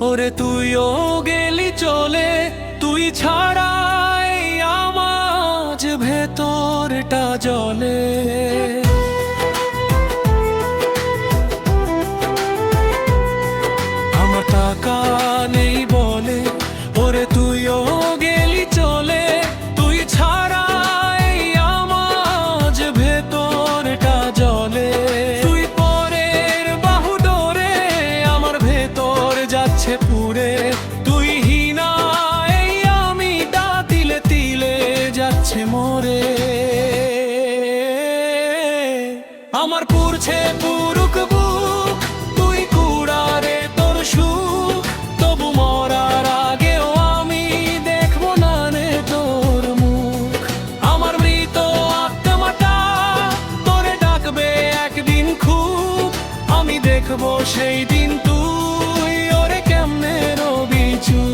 ওরে তুইও গেলি চলে, তুই ছাড়াই আমার ভেতরটা জ্বলে। আমার টাকা নেই বলে, ওরে তুইও গেলি চলে, তুই ছাড়াই আমার ভেতরটা জ্বলে। তুই পরের বাহু ডোরে আমার ভেতর যাচ্ছে পুড়ে, তুই হীনা এই আমিটা তিলে তিলে যাচ্ছে মরে। আমার পুরছে পুরুক বুক, তুই কুড়ারে তোর সুখ, তবু মরার আগেও আমি দেখবো না রে তোর মুখ। আমার মৃত আত্মাটা তোরে ডাকবে একদিন খুব, আমি দেখবো সেই দিন তুই ওরে কেমনে রবি চুপ।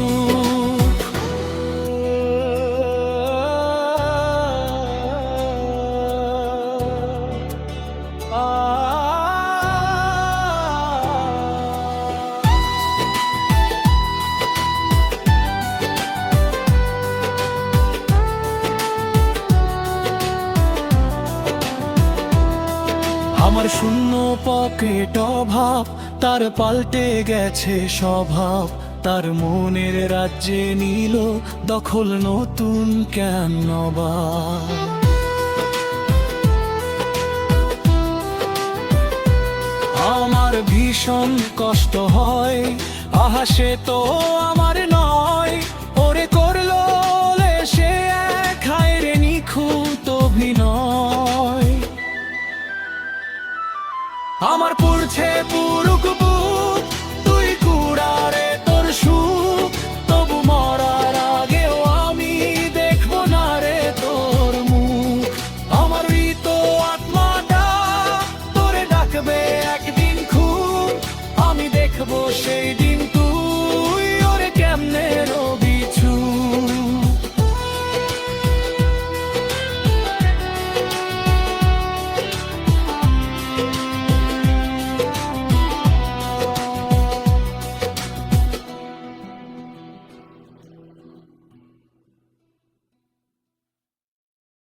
আমার শূন্য পকেট অভাব, তার পাল্টে গেছে স্বভাব, তার মনের রাজ্যে নিল দখল নতুন কেন নবাব। আমার ভীষণ কষ্ট হয়, আহা সে তো আমার নয়, ওরে করলো সে এক হায় রে নিখুঁত অভিনয়। আমার পুরছে পুর